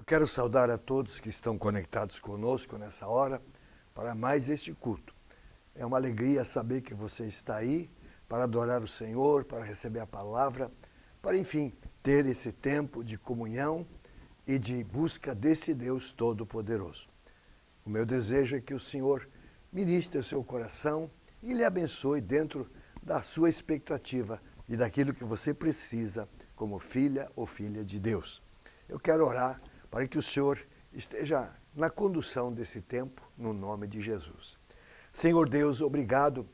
quero saudar a todos que estão conectados conosco nessa hora para mais este culto. É uma alegria saber que você está aí para adorar o Senhor, para receber a palavra, para, enfim, ter esse tempo de comunhão e de busca desse Deus Todo-Poderoso. O meu desejo é que o Senhor ministre o seu coração e lhe abençoe dentro da sua expectativa e daquilo que você precisa como filha ou filha de Deus. Eu quero orar para que o Senhor esteja na condução desse tempo, no nome de Jesus. Senhor Deus, obrigado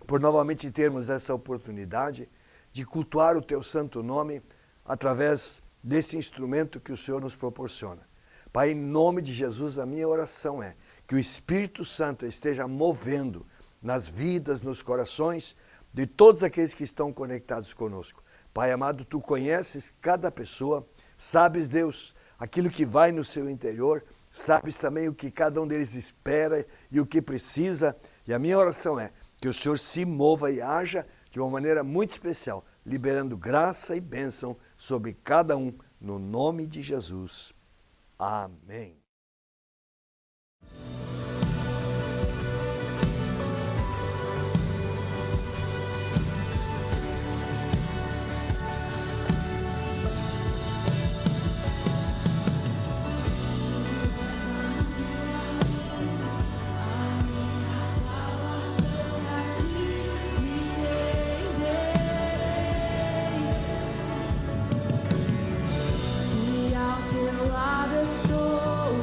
por novamente termos essa oportunidade de cultuar o Teu santo nome através desse instrumento que o Senhor nos proporciona. Pai, em nome de Jesus, a minha oração é que o Espírito Santo esteja movendo nas vidas, nos corações de todos aqueles que estão conectados conosco. Pai amado, Tu conheces cada pessoa, sabes, Deus, aquilo que vai no seu interior, sabes também o que cada um deles espera e o que precisa. E a minha oração é que o Senhor se mova e haja de uma maneira muito especial, liberando graça e bênção sobre cada um, no nome de Jesus. Amém. Se ao teu lado estou,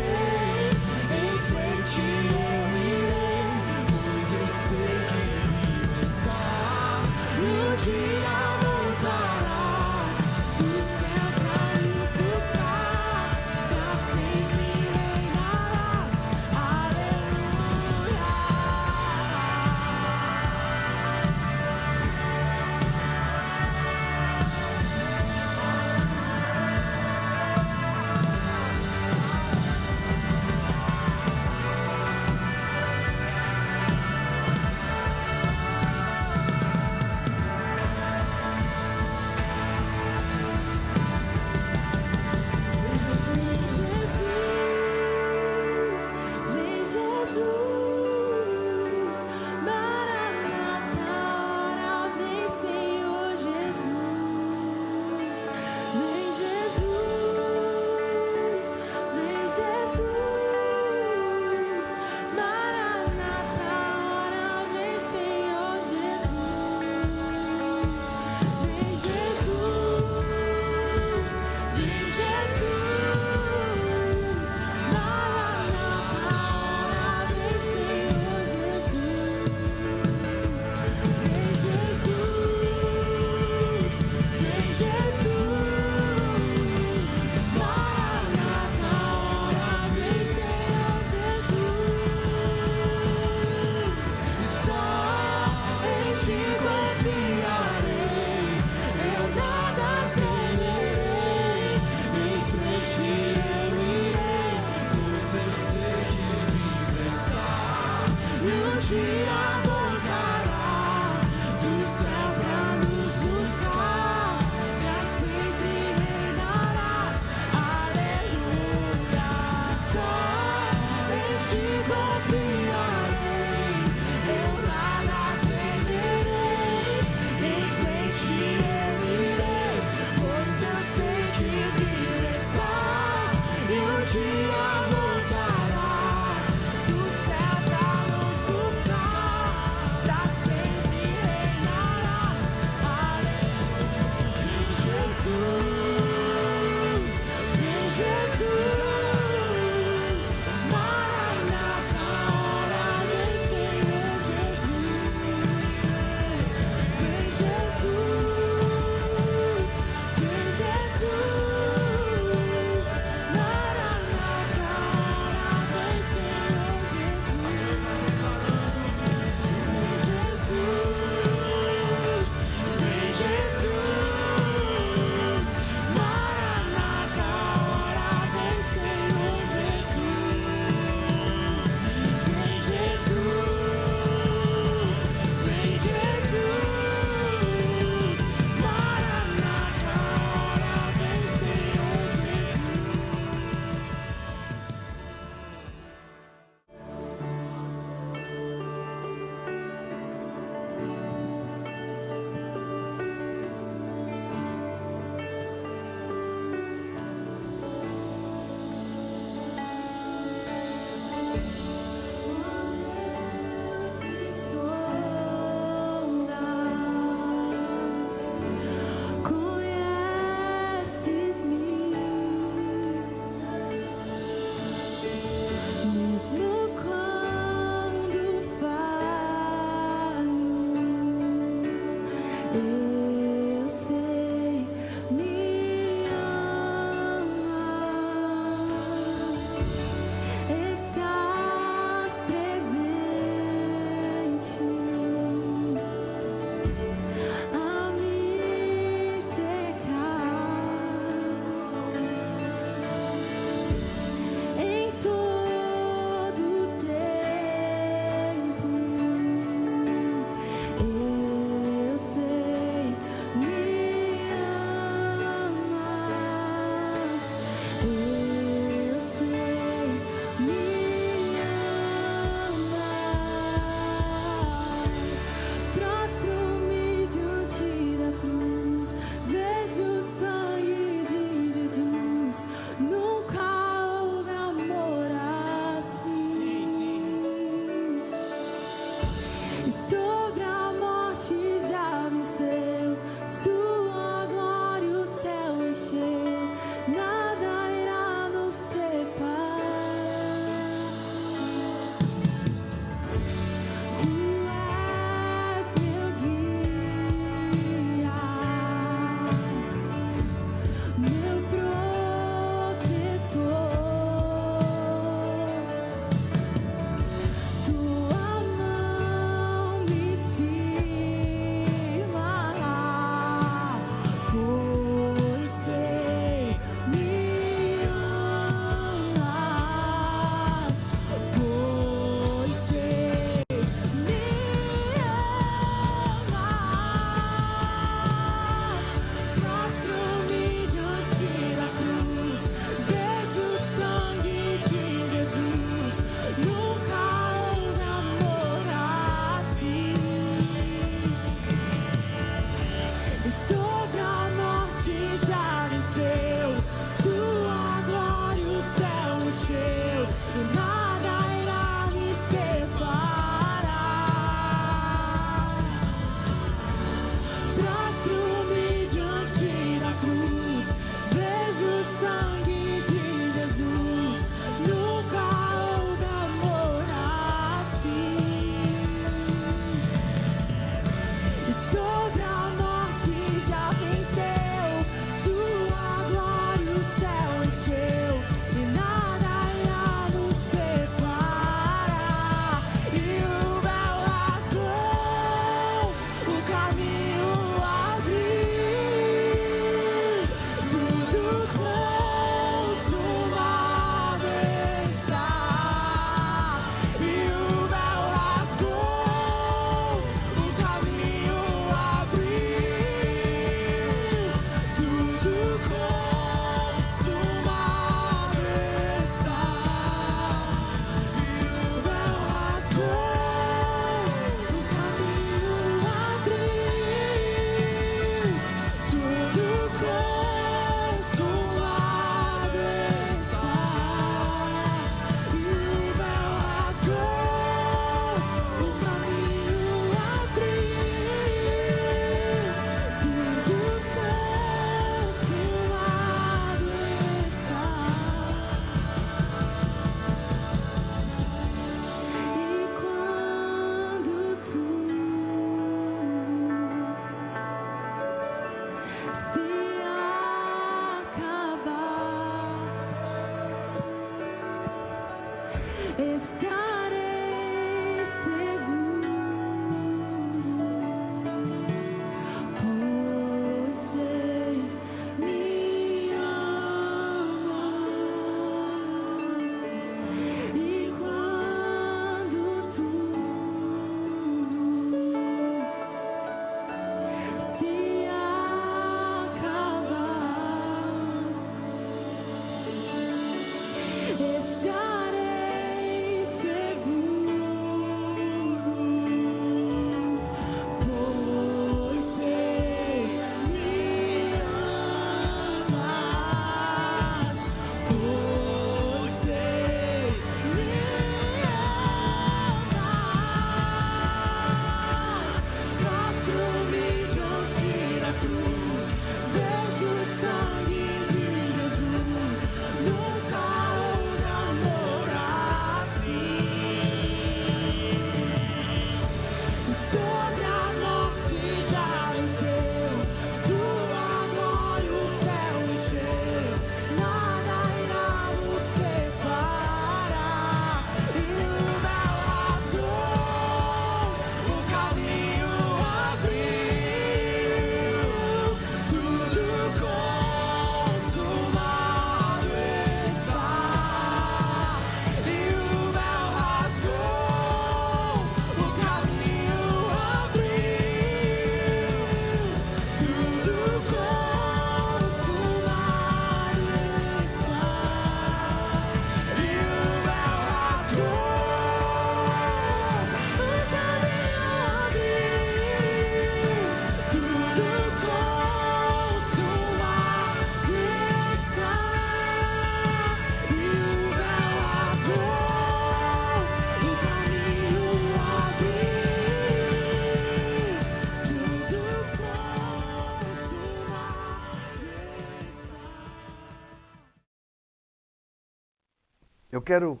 Eu quero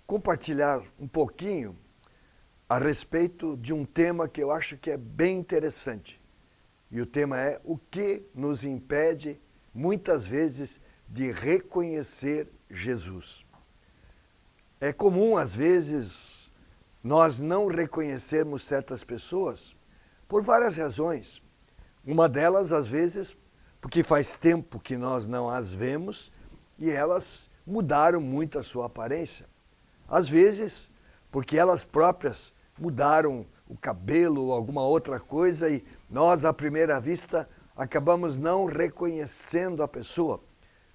compartilhar um pouquinho a respeito de um tema que eu acho que é bem interessante. E o tema é o que nos impede, muitas vezes, de reconhecer Jesus. É comum, às vezes, nós não reconhecermos certas pessoas por várias razões. Uma delas, às vezes, porque faz tempo que nós não as vemos e elas mudaram muito a sua aparência. Às vezes, porque elas próprias mudaram o cabelo ou alguma outra coisa e nós, à primeira vista, acabamos não reconhecendo a pessoa.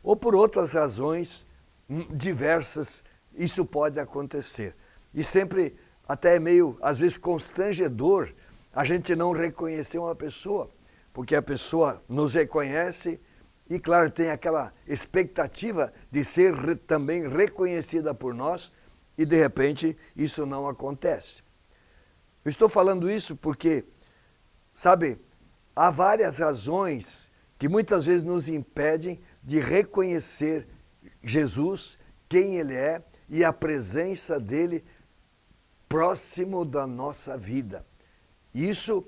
Ou por outras razões diversas, isso pode acontecer. E sempre até é meio, às vezes, constrangedor a gente não reconhecer uma pessoa, porque a pessoa nos reconhece e, claro, tem aquela expectativa de ser também reconhecida por nós e, de repente, isso não acontece. Eu estou falando isso porque, sabe, há várias razões que muitas vezes nos impedem de reconhecer Jesus, quem Ele é e a presença dEle próximo da nossa vida. Isso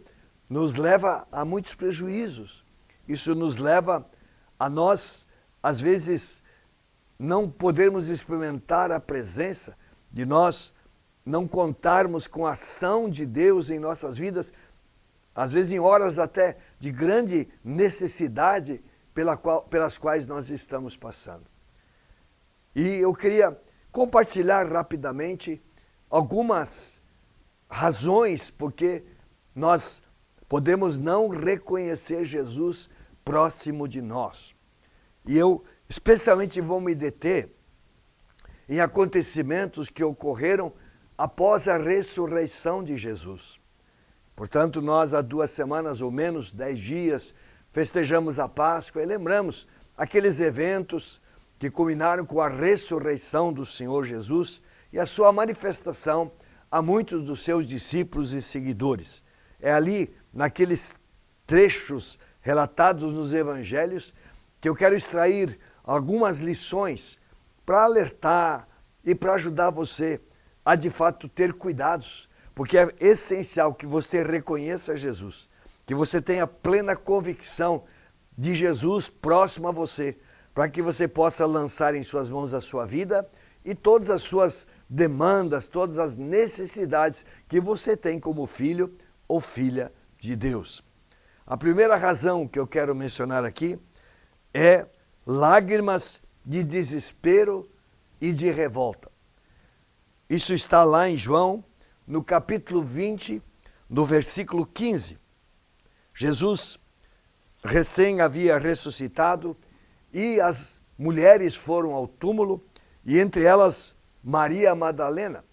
nos leva a muitos prejuízos. Isso nos leva a nós, às vezes, não podermos experimentar a presença, de nós não contarmos com a ação de Deus em nossas vidas, às vezes em horas até de grande necessidade pelas quais nós estamos passando. E eu queria compartilhar rapidamente algumas razões porque nós podemos não reconhecer Jesus próximo de nós. E eu especialmente vou me deter em acontecimentos que ocorreram após a ressurreição de Jesus. Portanto, nós há 2 semanas ou menos, 10 dias, festejamos a Páscoa e lembramos aqueles eventos que culminaram com a ressurreição do Senhor Jesus e a sua manifestação a muitos dos seus discípulos e seguidores. É ali, naqueles trechos relatados nos evangelhos, que eu quero extrair algumas lições para alertar e para ajudar você a, de fato, ter cuidados, porque é essencial que você reconheça Jesus, que você tenha plena convicção de Jesus próximo a você, para que você possa lançar em suas mãos a sua vida e todas as suas demandas, todas as necessidades que você tem como filho ou filha de Deus. A primeira razão que eu quero mencionar aqui é lágrimas de desespero e de revolta. Isso está lá em João, no capítulo 20, no versículo 15. Jesus recém havia ressuscitado e as mulheres foram ao túmulo, e entre elas Maria Madalena.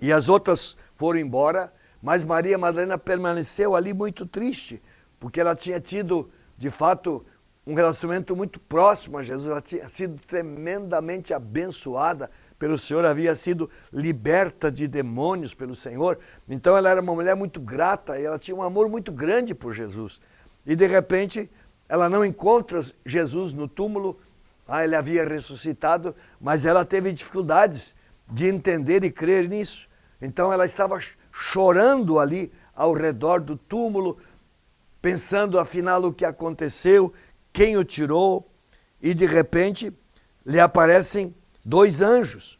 E as outras foram embora, mas Maria Madalena permaneceu ali muito triste, porque ela tinha tido, de fato, um relacionamento muito próximo a Jesus. Ela tinha sido tremendamente abençoada pelo Senhor, havia sido liberta de demônios pelo Senhor. Então ela era uma mulher muito grata e ela tinha um amor muito grande por Jesus. E de repente ela não encontra Jesus no túmulo. Ele havia ressuscitado, mas ela teve dificuldades de entender e crer nisso. Então ela estava chorando ali ao redor do túmulo, pensando afinal o que aconteceu, quem o tirou, e de repente lhe aparecem 2 anjos,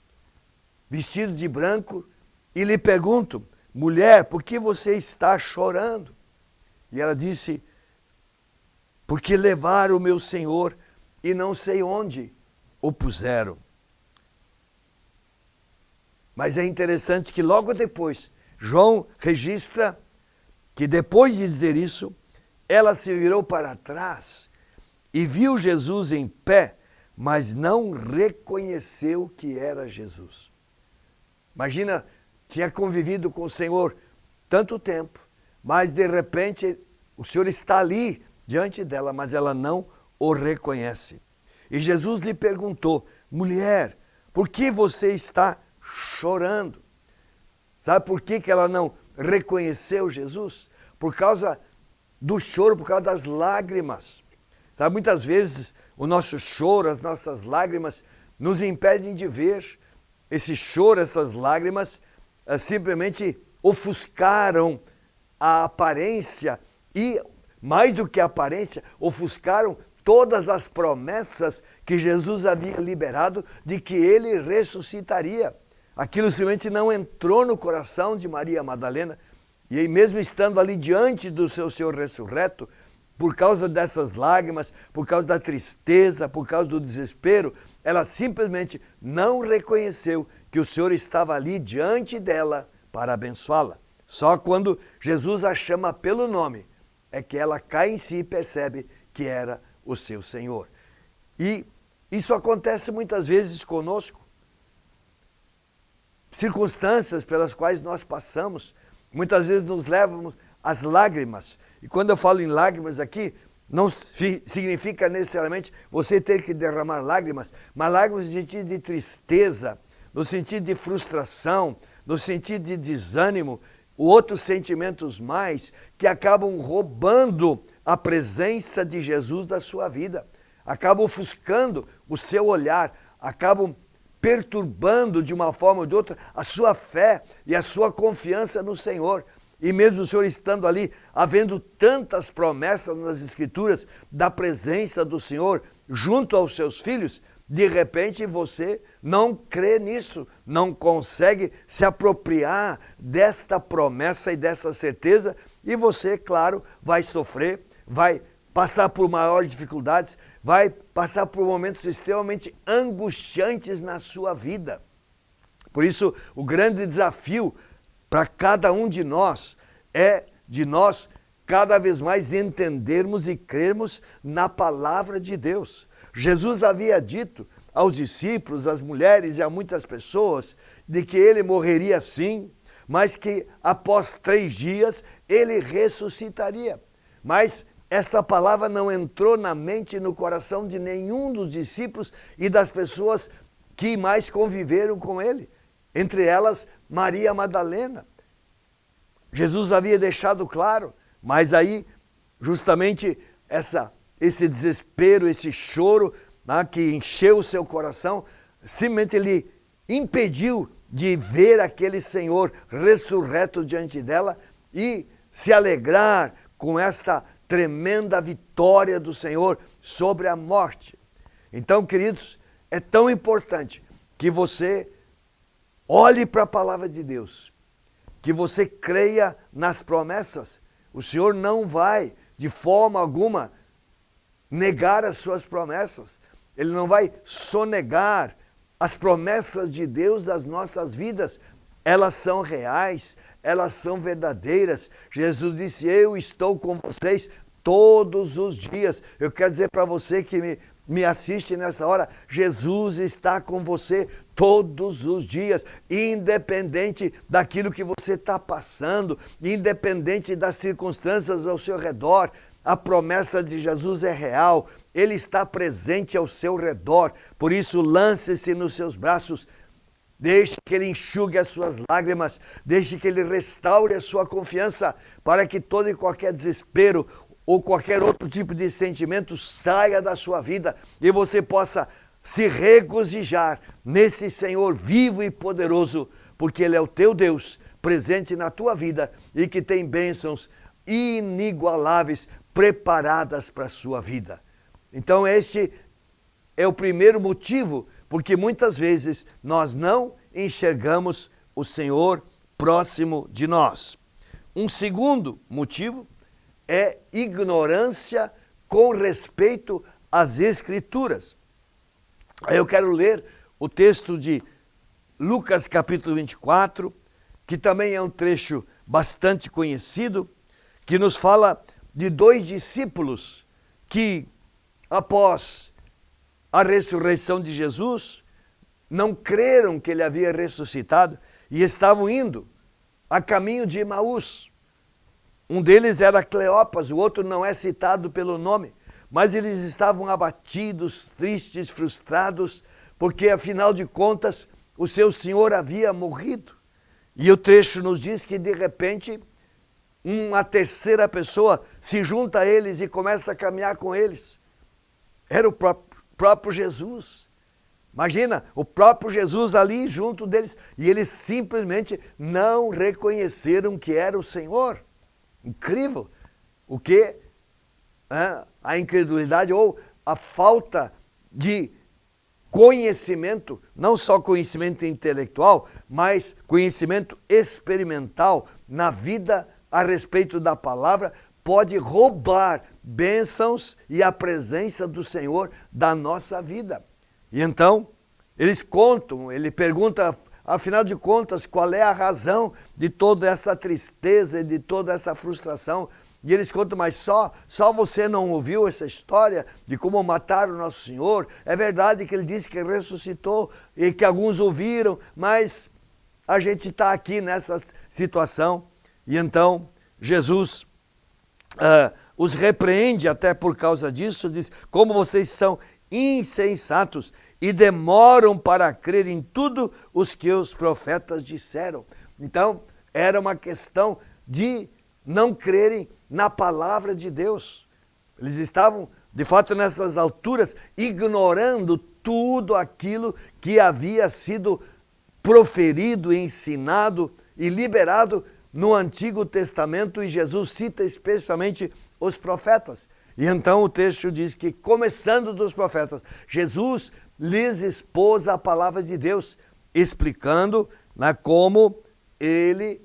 vestidos de branco, e lhe perguntam: mulher, por que você está chorando? E ela disse: porque levaram o meu Senhor e não sei onde o puseram. Mas é interessante que logo depois, João registra que depois de dizer isso, ela se virou para trás e viu Jesus em pé, mas não reconheceu que era Jesus. Imagina, tinha convivido com o Senhor tanto tempo, mas de repente o Senhor está ali diante dela, mas ela não o reconhece. E Jesus lhe perguntou: mulher, por que você está chorando? Sabe por que ela não reconheceu Jesus? Por causa do choro, por causa das lágrimas. Sabe, muitas vezes o nosso choro, as nossas lágrimas nos impedem de ver. Esse choro, essas lágrimas simplesmente ofuscaram a aparência e, mais do que a aparência, ofuscaram todas as promessas que Jesus havia liberado de que ele ressuscitaria. Aquilo simplesmente não entrou no coração de Maria Madalena, e aí, mesmo estando ali diante do seu Senhor ressurreto, por causa dessas lágrimas, por causa da tristeza, por causa do desespero, ela simplesmente não reconheceu que o Senhor estava ali diante dela para abençoá-la. Só quando Jesus a chama pelo nome é que ela cai em si e percebe que era o seu Senhor. E isso acontece muitas vezes conosco. Circunstâncias pelas quais nós passamos, muitas vezes nos levam às lágrimas. E quando eu falo em lágrimas aqui, não significa necessariamente você ter que derramar lágrimas, mas lágrimas no sentido de tristeza, no sentido de frustração, no sentido de desânimo, outros sentimentos mais que acabam roubando a presença de Jesus da sua vida, acabam ofuscando o seu olhar, acabam perturbando de uma forma ou de outra a sua fé e a sua confiança no Senhor. E mesmo o Senhor estando ali, havendo tantas promessas nas Escrituras da presença do Senhor junto aos seus filhos, de repente você não crê nisso, não consegue se apropriar desta promessa e dessa certeza, e você, claro, vai sofrer, vai passar por maiores dificuldades, vai passar por momentos extremamente angustiantes na sua vida. Por isso, o grande desafio para cada um de nós é de nós cada vez mais entendermos e crermos na palavra de Deus. Jesus havia dito aos discípulos, às mulheres e a muitas pessoas de que ele morreria sim, mas que após 3 dias ele ressuscitaria. Mas essa palavra não entrou na mente e no coração de nenhum dos discípulos e das pessoas que mais conviveram com ele, entre elas Maria Madalena. Jesus havia deixado claro, mas aí justamente esse desespero, esse choro que encheu o seu coração, simplesmente ele impediu de ver aquele Senhor ressurreto diante dela e se alegrar com esta tremenda vitória do Senhor sobre a morte. Então, queridos, é tão importante que você olhe para a palavra de Deus, que você creia nas promessas. O Senhor não vai, de forma alguma, negar as suas promessas. Ele não vai sonegar as promessas de Deus às nossas vidas. Elas são reais, elas são verdadeiras. Jesus disse: eu estou com vocês todos os dias. Eu quero dizer para você que me assiste nessa hora, Jesus está com você todos os dias, independente daquilo que você está passando, independente das circunstâncias ao seu redor. A promessa de Jesus é real, Ele está presente ao seu redor. Por isso, lance-se nos seus braços, deixe que Ele enxugue as suas lágrimas, deixe que Ele restaure a sua confiança, para que todo e qualquer desespero ou qualquer outro tipo de sentimento saia da sua vida e você possa se regozijar nesse Senhor vivo e poderoso, porque Ele é o teu Deus, presente na tua vida e que tem bênçãos inigualáveis preparadas para a sua vida. Então este é o primeiro motivo, porque muitas vezes nós não enxergamos o Senhor próximo de nós. Um segundo motivo é ignorância com respeito às Escrituras. Aí eu quero ler o texto de Lucas capítulo 24, que também é um trecho bastante conhecido, que nos fala de dois discípulos que, após a ressurreição de Jesus, não creram que Ele havia ressuscitado e estavam indo a caminho de Emaús. Um deles era Cleopas, o outro não é citado pelo nome, mas eles estavam abatidos, tristes, frustrados, porque afinal de contas o seu Senhor havia morrido. E o trecho nos diz que de repente uma terceira pessoa se junta a eles e começa a caminhar com eles. Era o próprio Jesus. Imagina, o próprio Jesus ali junto deles, e eles simplesmente não reconheceram que era o Senhor. Incrível o que a incredulidade ou a falta de conhecimento, não só conhecimento intelectual, mas conhecimento experimental na vida a respeito da palavra, pode roubar bênçãos e a presença do Senhor da nossa vida. E então, eles contam, ele pergunta, afinal de contas, qual é a razão de toda essa tristeza e de toda essa frustração? E eles contam, mas só você não ouviu essa história de como mataram o nosso Senhor? É verdade que ele disse que ressuscitou e que alguns ouviram, mas a gente está aqui nessa situação. E então Jesus os repreende até por causa disso, diz: como vocês são insensatos e demoram para crer em tudo os que os profetas disseram. Então, era uma questão de não crerem na palavra de Deus. Eles estavam, de fato, nessas alturas, ignorando tudo aquilo que havia sido proferido, ensinado e liberado no Antigo Testamento, e Jesus cita especialmente os profetas. E então o texto diz que, começando dos profetas, Jesus lhes expôs a palavra de Deus, explicando como ele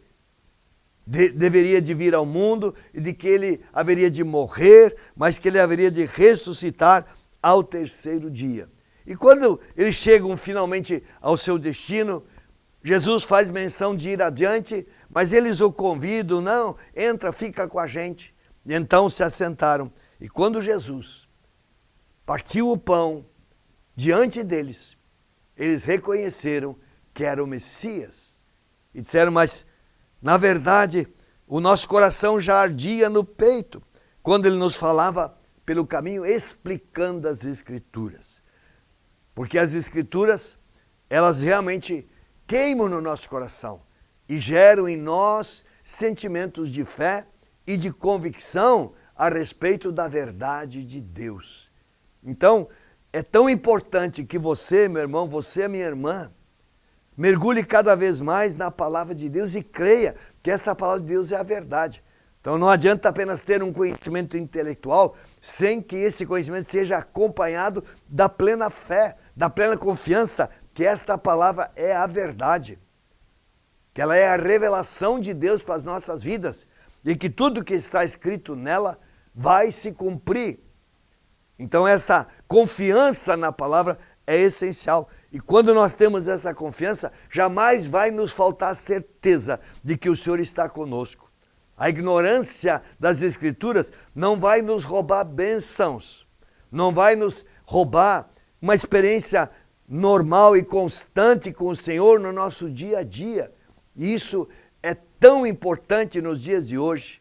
deveria de vir ao mundo e de que ele haveria de morrer, mas que ele haveria de ressuscitar ao terceiro dia. E quando eles chegam finalmente ao seu destino, Jesus faz menção de ir adiante, mas eles o convidam: não, entra, fica com a gente. E então se assentaram. E quando Jesus partiu o pão diante deles, eles reconheceram que era o Messias. E disseram: mas, na verdade, o nosso coração já ardia no peito, quando ele nos falava pelo caminho, explicando as Escrituras. Porque as Escrituras, elas realmente queimam no nosso coração e geram em nós sentimentos de fé e de convicção a respeito da verdade de Deus. Então, é tão importante que você, meu irmão, você, minha irmã, mergulhe cada vez mais na palavra de Deus e creia que essa palavra de Deus é a verdade. Então não adianta apenas ter um conhecimento intelectual sem que esse conhecimento seja acompanhado da plena fé, da plena confiança que esta palavra é a verdade, que ela é a revelação de Deus para as nossas vidas e que tudo que está escrito nela vai se cumprir. Então essa confiança na palavra é essencial. E quando nós temos essa confiança, jamais vai nos faltar certeza de que o Senhor está conosco. A ignorância das Escrituras não vai nos roubar bênçãos, não vai nos roubar uma experiência normal e constante com o Senhor no nosso dia a dia. E isso é tão importante nos dias de hoje,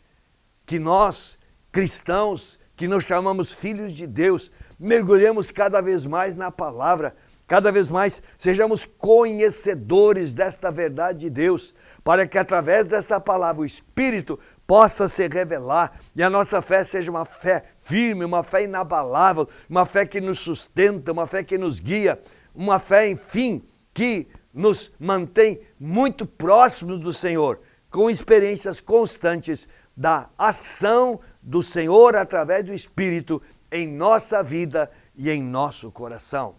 que nós, cristãos, que nos chamamos filhos de Deus, mergulhemos cada vez mais na palavra, cada vez mais sejamos conhecedores desta verdade de Deus, para que através dessa palavra o Espírito possa se revelar e a nossa fé seja uma fé firme, uma fé inabalável, uma fé que nos sustenta, uma fé que nos guia, uma fé, enfim, que nos mantém muito próximos do Senhor, com experiências constantes da ação do Senhor através do Espírito em nossa vida e em nosso coração.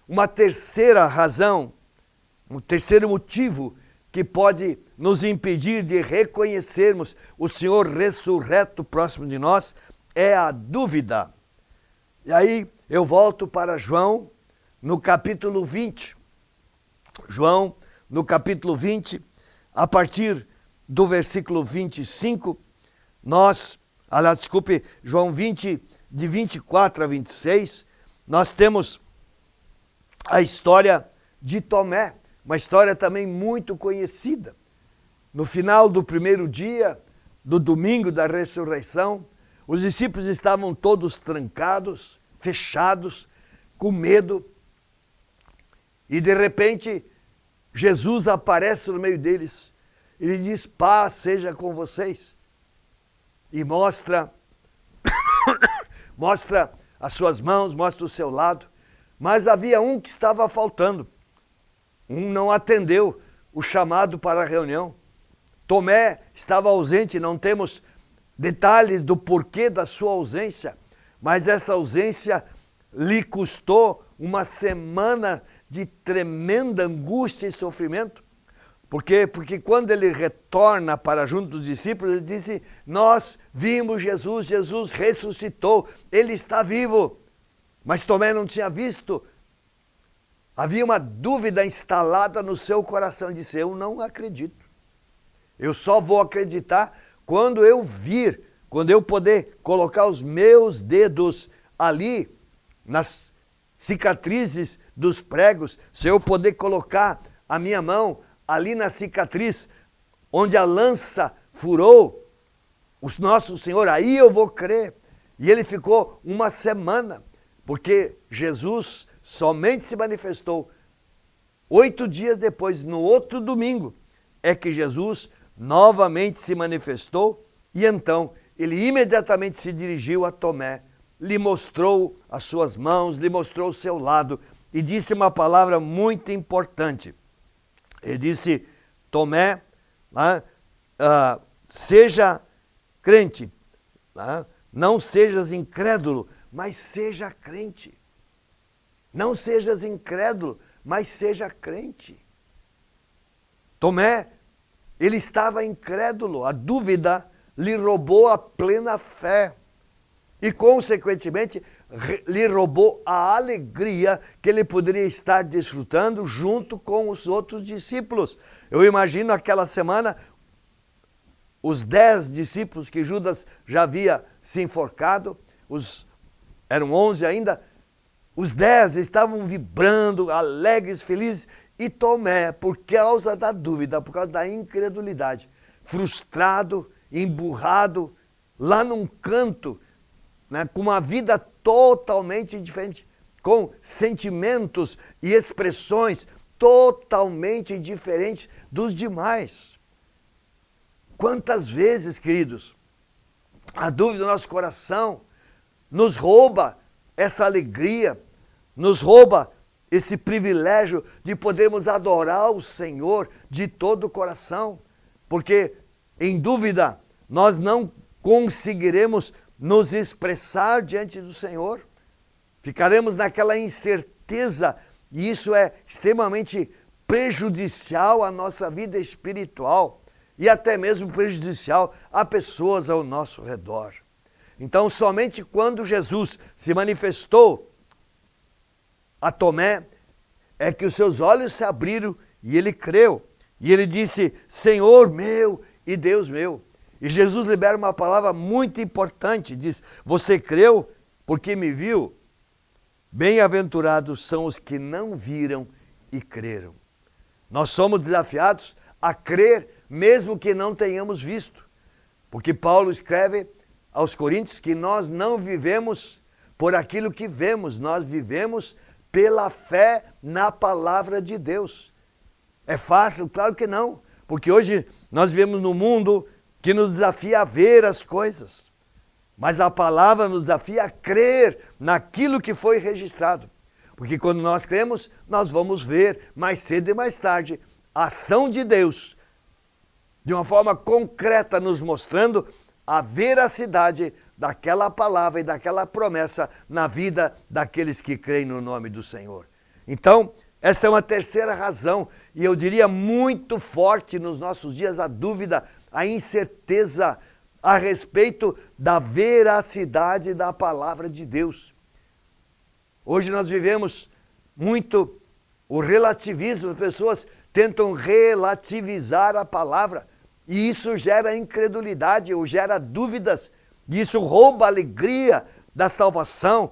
Uma terceira razão, um terceiro motivo que pode nos impedir de reconhecermos o Senhor ressurreto próximo de nós é a dúvida. E aí eu volto para João, no capítulo 20. João, no capítulo 20, a partir do versículo 25, João 20, de 24 a 26, nós temos a história de Tomé, uma história também muito conhecida. No final do primeiro dia, do domingo da ressurreição, os discípulos estavam todos trancados, fechados, com medo, e de repente Jesus aparece no meio deles. Ele diz: paz seja com vocês. E mostra as suas mãos, mostra o seu lado. Mas havia um que estava faltando. Um não atendeu o chamado para a reunião. Tomé estava ausente, não temos detalhes do porquê da sua ausência, mas essa ausência lhe custou uma semana de tremenda angústia e sofrimento. Por quê? Porque quando ele retorna para junto dos discípulos, ele disse: nós vimos Jesus, Jesus ressuscitou, ele está vivo. Mas Tomé não tinha visto. Havia uma dúvida instalada no seu coração, disse: eu não acredito. Eu só vou acreditar quando eu vir, quando eu poder colocar os meus dedos ali nas cicatrizes dos pregos, se eu poder colocar a minha mão ali na cicatriz onde a lança furou o nosso Senhor, aí eu vou crer. E ele ficou uma semana, porque Jesus somente se manifestou 8 dias depois, no outro domingo, é que Jesus novamente se manifestou, e então ele imediatamente se dirigiu a Tomé, lhe mostrou as suas mãos, lhe mostrou o seu lado, e disse uma palavra muito importante. Ele disse: Tomé, seja crente, não sejas incrédulo, mas seja crente. Não sejas incrédulo, mas seja crente. Tomé, ele estava incrédulo, a dúvida lhe roubou a plena fé e, consequentemente, lhe roubou a alegria que ele poderia estar desfrutando junto com os outros discípulos. Eu imagino aquela semana, os 10 discípulos que Judas já havia se enforcado, eram 11 ainda, os 10 estavam vibrando, alegres, felizes, e Tomé, por causa da dúvida, por causa da incredulidade, frustrado, emburrado, lá num canto, com uma vida totalmente diferente, com sentimentos e expressões totalmente diferentes dos demais. Quantas vezes, queridos, a dúvida do nosso coração nos rouba essa alegria, nos rouba esse privilégio de podermos adorar o Senhor de todo o coração, porque em dúvida nós não conseguiremos nos expressar diante do Senhor. Ficaremos naquela incerteza e isso é extremamente prejudicial à nossa vida espiritual e até mesmo prejudicial a pessoas ao nosso redor. Então, somente quando Jesus se manifestou a Tomé, é que os seus olhos se abriram e ele creu. E ele disse, Senhor meu e Deus meu. E Jesus libera uma palavra muito importante, diz, você creu porque me viu? Bem-aventurados são os que não viram e creram. Nós somos desafiados a crer mesmo que não tenhamos visto. Porque Paulo escreve aos Coríntios que nós não vivemos por aquilo que vemos, nós vivemos pela fé na palavra de Deus. É fácil? Claro que não, porque hoje nós vivemos num mundo que nos desafia a ver as coisas, mas a palavra nos desafia a crer naquilo que foi registrado, porque quando nós cremos, nós vamos ver mais cedo e mais tarde a ação de Deus, de uma forma concreta, nos mostrando a veracidade daquela palavra e daquela promessa na vida daqueles que creem no nome do Senhor. Então, essa é uma terceira razão, e eu diria muito forte nos nossos dias, a dúvida, a incerteza a respeito da veracidade da palavra de Deus. Hoje nós vivemos muito o relativismo, as pessoas tentam relativizar a palavra, e isso gera incredulidade, ou gera dúvidas, e isso rouba a alegria da salvação,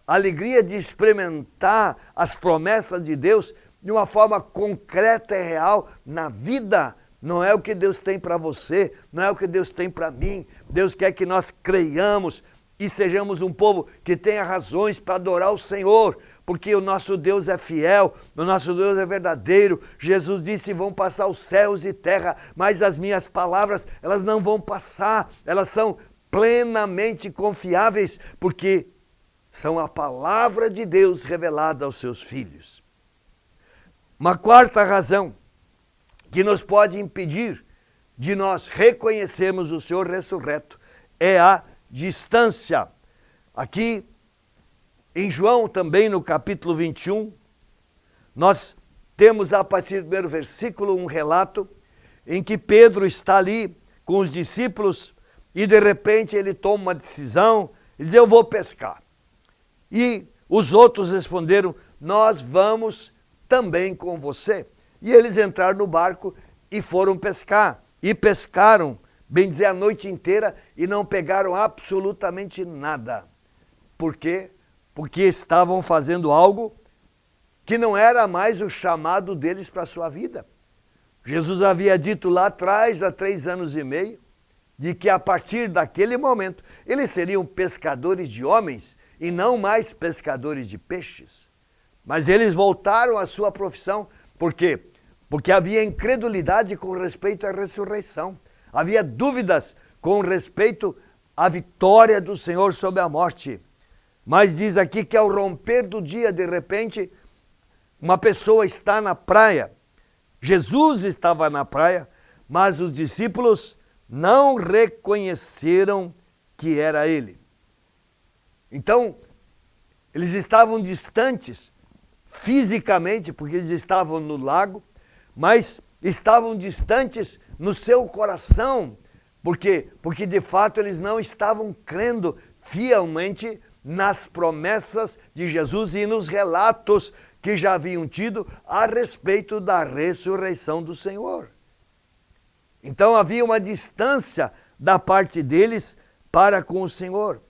a alegria de experimentar as promessas de Deus de uma forma concreta e real na vida. Não é o que Deus tem para você, não é o que Deus tem para mim. Deus quer que nós creiamos e sejamos um povo que tenha razões para adorar o Senhor, porque o nosso Deus é fiel, o nosso Deus é verdadeiro. Jesus disse, vão passar os céus e terra, mas as minhas palavras, elas não vão passar, elas são plenamente confiáveis, porque são a palavra de Deus revelada aos seus filhos. Uma quarta razão que nos pode impedir de nós reconhecermos o Senhor ressurreto é a distância. Aqui em João, também no capítulo 21, nós temos a partir do primeiro versículo um relato em que Pedro está ali com os discípulos e de repente ele toma uma decisão e diz, eu vou pescar. E os outros responderam, nós vamos também com você. E eles entraram no barco e foram pescar. E pescaram, bem dizer, a noite inteira e não pegaram absolutamente nada. Por quê? Porque estavam fazendo algo que não era mais o chamado deles para a sua vida. Jesus havia dito lá atrás, há 3 anos e meio, de que a partir daquele momento eles seriam pescadores de homens e não mais pescadores de peixes. Mas eles voltaram à sua profissão. Por quê? Porque havia incredulidade com respeito à ressurreição. Havia dúvidas com respeito à vitória do Senhor sobre a morte. Mas diz aqui que ao romper do dia, de repente, uma pessoa está na praia. Jesus estava na praia, mas os discípulos não reconheceram que era ele. Então, eles estavam distantes fisicamente, porque eles estavam no lago, mas estavam distantes no seu coração. Por quê? Porque de fato eles não estavam crendo fielmente nas promessas de Jesus e nos relatos que já haviam tido a respeito da ressurreição do Senhor. Então havia uma distância da parte deles para com o Senhor.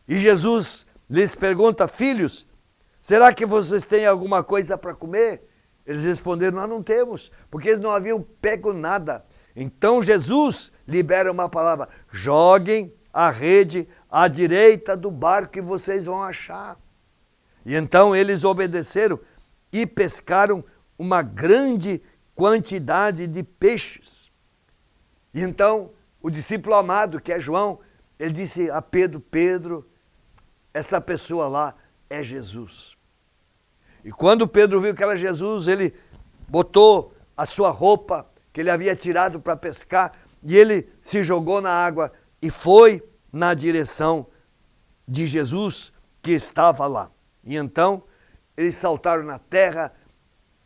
E Jesus lhes pergunta, filhos, será que vocês têm alguma coisa para comer? Eles responderam, nós não temos, porque eles não haviam pego nada. Então Jesus libera uma palavra, joguem a rede à direita do barco e vocês vão achar. E então eles obedeceram e pescaram uma grande quantidade de peixes. E então o discípulo amado, que é João, ele disse a Pedro, Pedro, essa pessoa lá é Jesus. E quando Pedro viu que era Jesus, ele botou a sua roupa que ele havia tirado para pescar e ele se jogou na água e foi na direção de Jesus que estava lá. E então eles saltaram na terra,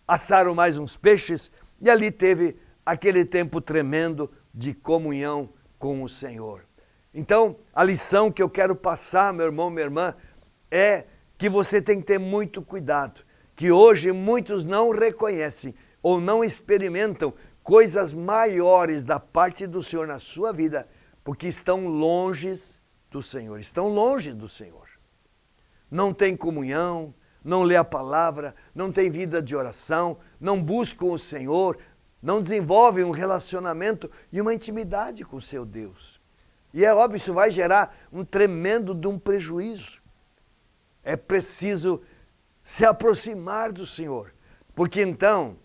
assaram mais uns peixes e ali teve aquele tempo tremendo de comunhão com o Senhor. Então, a lição que eu quero passar, meu irmão, minha irmã, é que você tem que ter muito cuidado, que hoje muitos não reconhecem ou não experimentam coisas maiores da parte do Senhor na sua vida, porque estão longe do Senhor, estão longe do Senhor. Não tem comunhão, não lê a palavra, não tem vida de oração, não buscam o Senhor, não desenvolvem um relacionamento e uma intimidade com o seu Deus. E é óbvio, isso vai gerar um tremendo de um prejuízo. É preciso se aproximar do Senhor, porque então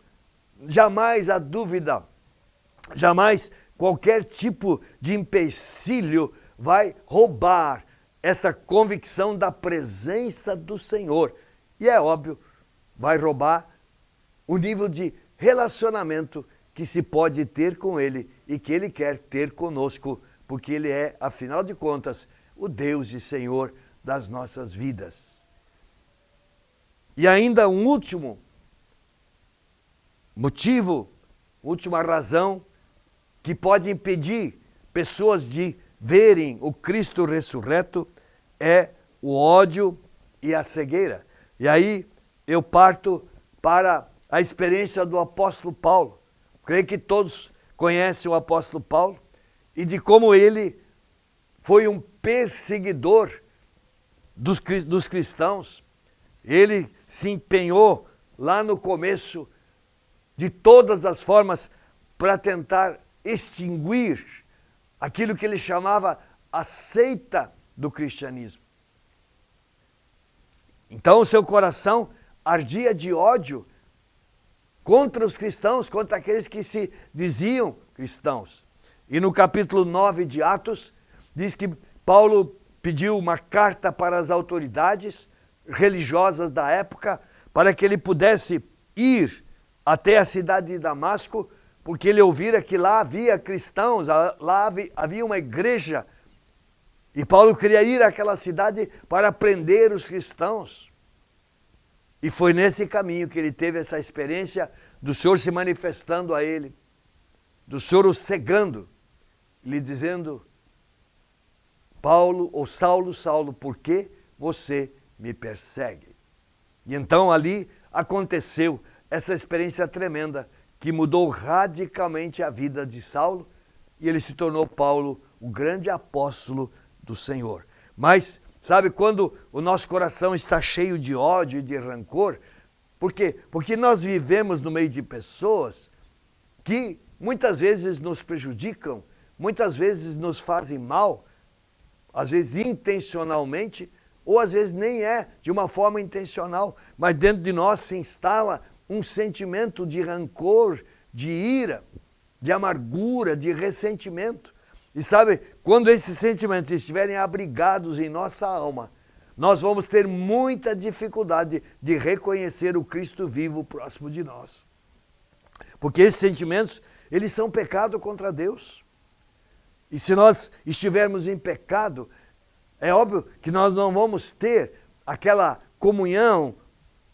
jamais há dúvida, jamais qualquer tipo de empecilho vai roubar essa convicção da presença do Senhor. E é óbvio, vai roubar o nível de relacionamento que se pode ter com Ele e que Ele quer ter conosco, porque Ele é, afinal de contas, o Deus e Senhor das nossas vidas. E ainda um último motivo, última razão que pode impedir pessoas de verem o Cristo ressurreto é o ódio e a cegueira. E aí eu parto para a experiência do apóstolo Paulo. Creio que todos conhecem o apóstolo Paulo e de como ele foi um perseguidor dos cristãos. Ele se empenhou lá no começo de todas as formas para tentar extinguir aquilo que ele chamava a seita do cristianismo. Então o seu coração ardia de ódio contra os cristãos, contra aqueles que se diziam cristãos. E no capítulo 9 de Atos, diz que Paulo pediu uma carta para as autoridades religiosas da época para que ele pudesse ir até a cidade de Damasco, porque ele ouvira que lá havia cristãos, lá havia uma igreja, e Paulo queria ir àquela cidade para prender os cristãos. E foi nesse caminho que ele teve essa experiência do Senhor se manifestando a ele, do Senhor o cegando, lhe dizendo: Paulo, ou Saulo, Saulo, por que você me persegue? E então ali aconteceu essa experiência tremenda que mudou radicalmente a vida de Saulo e ele se tornou Paulo, o grande apóstolo do Senhor. Mas, sabe, quando o nosso coração está cheio de ódio e de rancor, por quê? Porque nós vivemos no meio de pessoas que muitas vezes nos prejudicam, muitas vezes nos fazem mal, às vezes intencionalmente, ou às vezes nem é de uma forma intencional, mas dentro de nós se instala um sentimento de rancor, de ira, de amargura, de ressentimento. E sabe, quando esses sentimentos estiverem abrigados em nossa alma, nós vamos ter muita dificuldade de reconhecer o Cristo vivo próximo de nós. Porque esses sentimentos, eles são pecado contra Deus. E se nós estivermos em pecado, é óbvio que nós não vamos ter aquela comunhão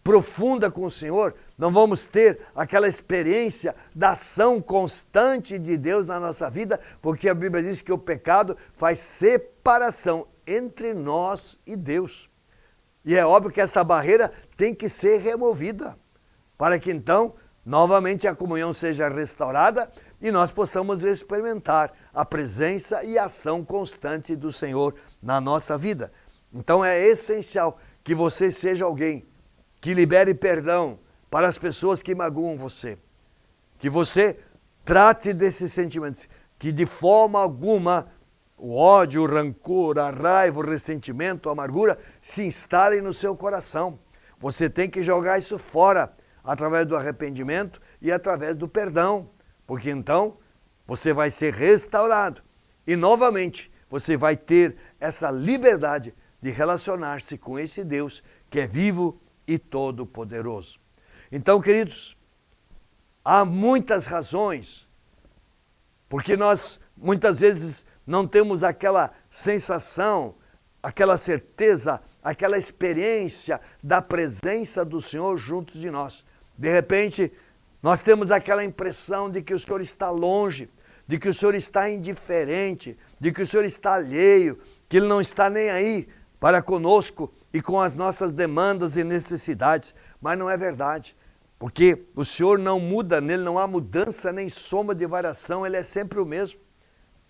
profunda com o Senhor, não vamos ter aquela experiência da ação constante de Deus na nossa vida, porque a Bíblia diz que o pecado faz separação entre nós e Deus. E é óbvio que essa barreira tem que ser removida, para que então, novamente, a comunhão seja restaurada e nós possamos experimentar a presença e a ação constante do Senhor na nossa vida. Então é essencial que você seja alguém que libere perdão para as pessoas que magoam você. Que você trate desses sentimentos, que de forma alguma o ódio, o rancor, a raiva, o ressentimento, a amargura se instalem no seu coração. Você tem que jogar isso fora através do arrependimento e através do perdão, porque então você vai ser restaurado e novamente você vai ter essa liberdade de relacionar-se com esse Deus que é vivo e todo-poderoso. Então, queridos, há muitas razões porque nós muitas vezes não temos aquela sensação, aquela certeza, aquela experiência da presença do Senhor junto de nós. De repente, nós temos aquela impressão de que o Senhor está longe, de que o Senhor está indiferente, de que o Senhor está alheio, que Ele não está nem aí para conosco e com as nossas demandas e necessidades. Mas não é verdade, porque o Senhor não muda, nele não há mudança nem soma de variação, Ele é sempre o mesmo.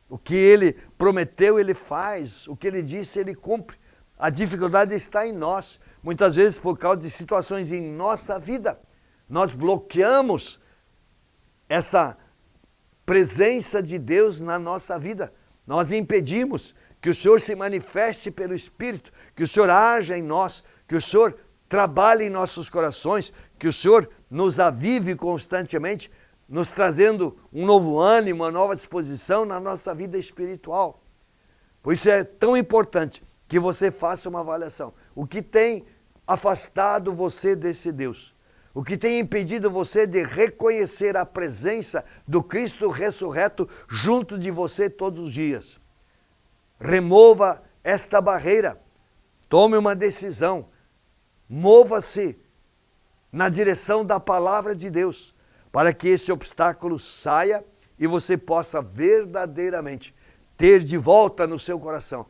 O que Ele prometeu, Ele faz, o que Ele disse, Ele cumpre. A dificuldade está em nós, muitas vezes por causa de situações em nossa vida. Nós bloqueamos essa presença de Deus na nossa vida. Nós impedimos que o Senhor se manifeste pelo Espírito, que o Senhor haja em nós, que o Senhor trabalhe em nossos corações, que o Senhor nos avive constantemente, nos trazendo um novo ânimo, uma nova disposição na nossa vida espiritual. Por isso é tão importante que você faça uma avaliação. O que tem afastado você desse Deus? O que tem impedido você de reconhecer a presença do Cristo ressurreto junto de você todos os dias? Remova esta barreira. Tome uma decisão. Mova-se na direção da palavra de Deus, para que esse obstáculo saia e você possa verdadeiramente ter de volta no seu coração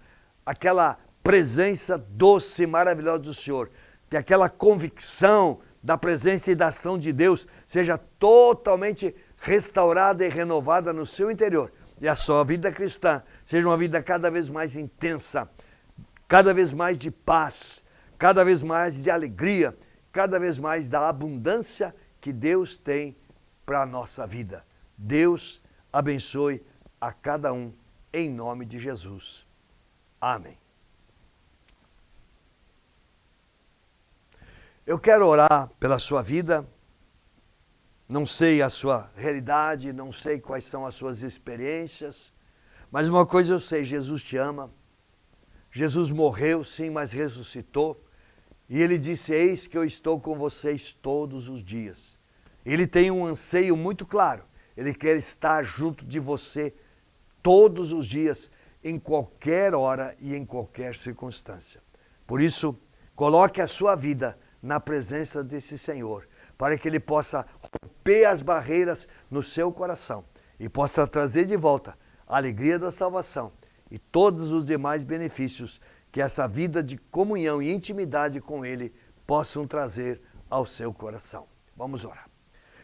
aquela presença doce e maravilhosa do Senhor, que aquela convicção da presença e da ação de Deus seja totalmente restaurada e renovada no seu interior. E a sua vida cristã seja uma vida cada vez mais intensa, cada vez mais de paz, cada vez mais de alegria, cada vez mais da abundância que Deus tem para a nossa vida. Deus abençoe a cada um, em nome de Jesus. Amém. Eu quero orar pela sua vida. Não sei a sua realidade, não sei quais são as suas experiências, mas uma coisa eu sei, Jesus te ama. Jesus morreu, sim, mas ressuscitou. E Ele disse, eis que eu estou com vocês todos os dias. Ele tem um anseio muito claro. Ele quer estar junto de você todos os dias, em qualquer hora e em qualquer circunstância. Por isso, coloque a sua vida na presença desse Senhor, para que Ele possa romper as barreiras no seu coração e possa trazer de volta a alegria da salvação e todos os demais benefícios que essa vida de comunhão e intimidade com Ele possam trazer ao seu coração. Vamos orar.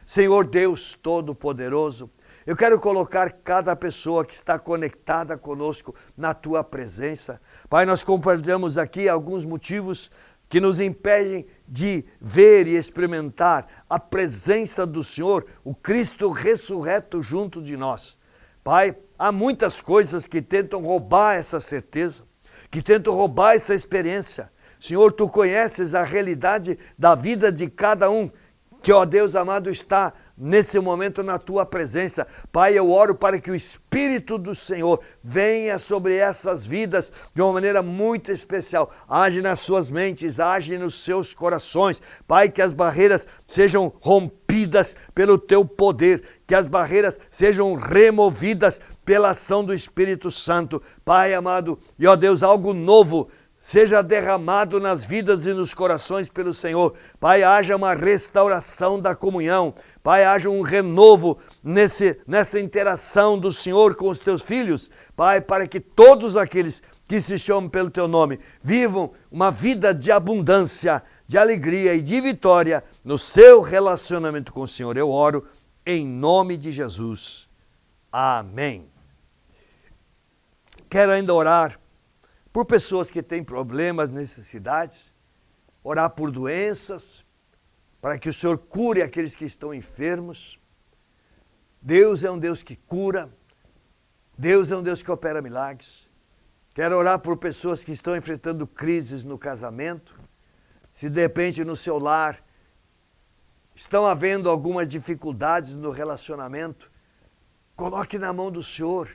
Senhor Deus Todo-Poderoso, eu quero colocar cada pessoa que está conectada conosco na Tua presença. Pai, nós compartilhamos aqui alguns motivos que nos impedem de ver e experimentar a presença do Senhor, o Cristo ressurreto junto de nós. Pai, há muitas coisas que tentam roubar essa certeza, que tentam roubar essa experiência. Senhor, Tu conheces a realidade da vida de cada um, que, ó Deus amado, está nesse momento na Tua presença. Pai, eu oro para que o Espírito do Senhor venha sobre essas vidas de uma maneira muito especial. Age nas suas mentes, age nos seus corações. Pai, que as barreiras sejam rompidas pelo Teu poder, que as barreiras sejam removidas pela ação do Espírito Santo. Pai amado, e ó Deus, algo novo seja derramado nas vidas e nos corações pelo Senhor. Pai, haja uma restauração da comunhão. Pai, haja um renovo nessa interação do Senhor com os Teus filhos. Pai, para que todos aqueles que se chamam pelo Teu nome vivam uma vida de abundância, de alegria e de vitória no seu relacionamento com o Senhor. Eu oro em nome de Jesus. Amém. Quero ainda orar por pessoas que têm problemas, necessidades, orar por doenças, para que o Senhor cure aqueles que estão enfermos. Deus é um Deus que cura, Deus é um Deus que opera milagres. Quero orar por pessoas que estão enfrentando crises no casamento, se de repente no seu lar estão havendo algumas dificuldades no relacionamento, coloque na mão do Senhor,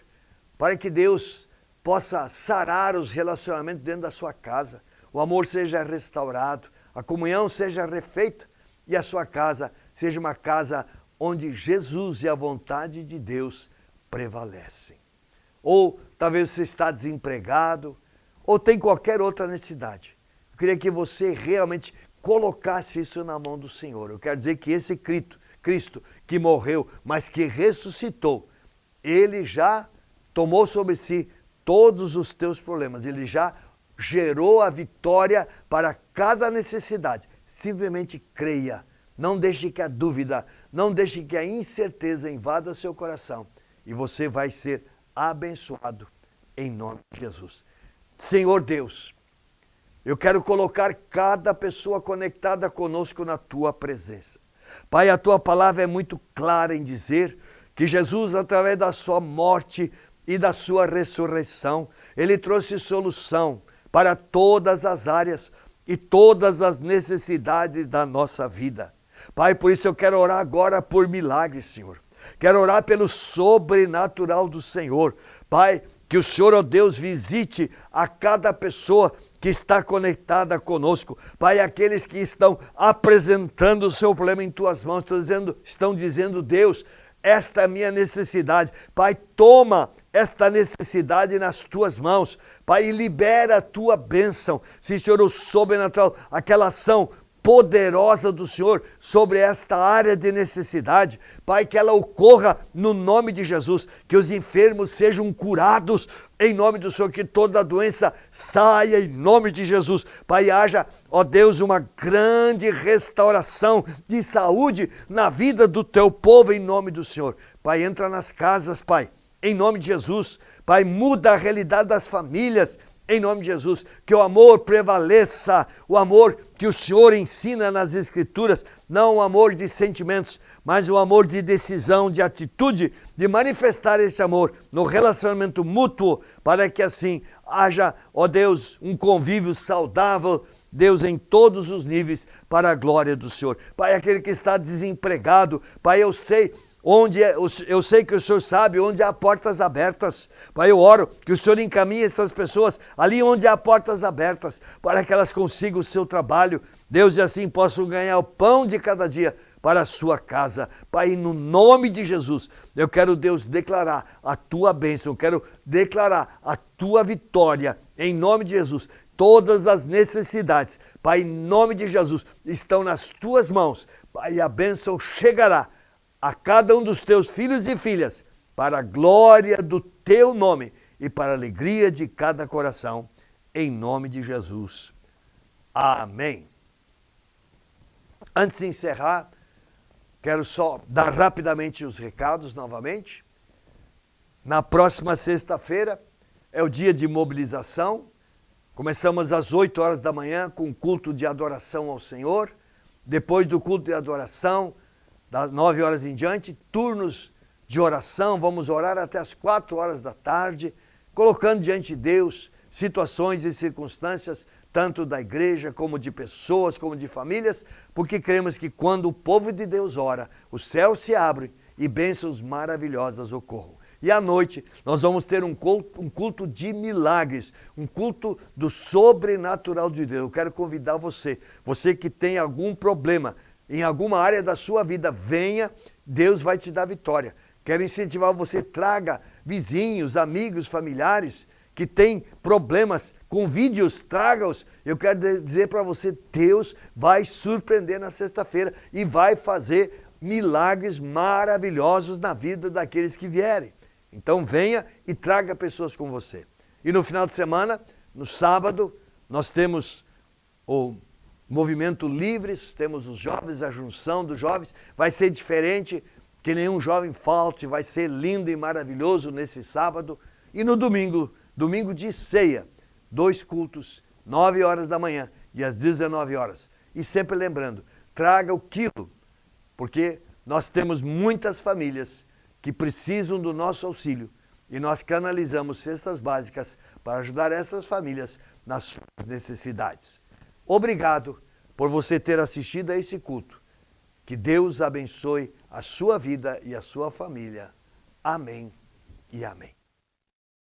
para que Deus possa sarar os relacionamentos dentro da sua casa, o amor seja restaurado, a comunhão seja refeita e a sua casa seja uma casa onde Jesus e a vontade de Deus prevalecem. ou talvez você está desempregado, ou tem qualquer outra necessidade. Eu queria que você realmente colocasse isso na mão do Senhor. Eu quero dizer que esse Cristo que morreu, mas que ressuscitou, ele já tomou sobre si todos os teus problemas, ele já gerou a vitória para cada necessidade. Simplesmente creia, não deixe que a dúvida, não deixe que a incerteza invada seu coração e você vai ser abençoado em nome de Jesus. Senhor Deus, eu quero colocar cada pessoa conectada conosco na tua presença. Pai, a tua palavra é muito clara em dizer que Jesus, através da sua morte e da sua ressurreição, ele trouxe solução para todas as áreas e todas as necessidades da nossa vida. Pai, por isso eu quero orar agora por milagres, Senhor. Quero orar pelo sobrenatural do Senhor. Pai, que o Senhor, ó Deus, visite a cada pessoa que está conectada conosco. Pai, aqueles que estão apresentando o seu problema em tuas mãos, estão dizendo, Deus, esta é a minha necessidade. Pai, toma esta necessidade nas tuas mãos. Pai, e libera a tua bênção. Sim, Senhor, o sobrenatural, aquela ação poderosa do Senhor sobre esta área de necessidade. Pai, que ela ocorra no nome de Jesus, que os enfermos sejam curados em nome do Senhor, que toda doença saia em nome de Jesus. Pai, haja, ó Deus, uma grande restauração de saúde na vida do teu povo em nome do Senhor. Pai, entra nas casas, Pai, em nome de Jesus. Pai, muda a realidade das famílias, em nome de Jesus, que o amor prevaleça, o amor que o Senhor ensina nas Escrituras, não o amor de sentimentos, mas o amor de decisão, de atitude, de manifestar esse amor no relacionamento mútuo, para que assim haja, ó Deus, um convívio saudável, Deus, em todos os níveis, para a glória do Senhor. Pai, aquele que está desempregado, Pai, eu sei que o Senhor sabe onde há portas abertas. Pai, eu oro que o Senhor encaminhe essas pessoas ali onde há portas abertas, para que elas consigam o seu trabalho, Deus, e assim possam ganhar o pão de cada dia para a sua casa. Pai, no nome de Jesus, eu quero, Deus, declarar a tua bênção, eu quero declarar a tua vitória, em nome de Jesus. Todas as necessidades, Pai, em nome de Jesus, estão nas tuas mãos. Pai, e a bênção chegará a cada um dos teus filhos e filhas, para a glória do teu nome e para a alegria de cada coração, em nome de Jesus. Amém. Antes de encerrar, quero só dar rapidamente os recados novamente. Na próxima sexta-feira é o dia de mobilização. Começamos às 8 horas da manhã com culto de adoração ao Senhor. Depois do culto de adoração, das 9 horas em diante, turnos de oração, vamos orar até as 4 horas da tarde, colocando diante de Deus situações e circunstâncias, tanto da igreja, como de pessoas, como de famílias, porque cremos que quando o povo de Deus ora, o céu se abre e bênçãos maravilhosas ocorram. E à noite nós vamos ter um culto de milagres, um culto do sobrenatural de Deus. Eu quero convidar você que tem algum problema, em alguma área da sua vida, venha, Deus vai te dar vitória. Quero incentivar você, traga vizinhos, amigos, familiares que têm problemas com vídeos, traga-os. Eu quero dizer para você, Deus vai surpreender na sexta-feira e vai fazer milagres maravilhosos na vida daqueles que vierem. Então venha e traga pessoas com você. E no final de semana, no sábado, nós temos o Movimento Livres, temos os jovens, a junção dos jovens, vai ser diferente, que nenhum jovem falte, vai ser lindo e maravilhoso nesse sábado. E no domingo, domingo de ceia, 2 cultos, 9 horas da manhã e às 19 horas. E sempre lembrando, traga o quilo, porque nós temos muitas famílias que precisam do nosso auxílio e nós canalizamos cestas básicas para ajudar essas famílias nas suas necessidades. Obrigado por você ter assistido a esse culto. Que Deus abençoe a sua vida e a sua família. Amém e amém.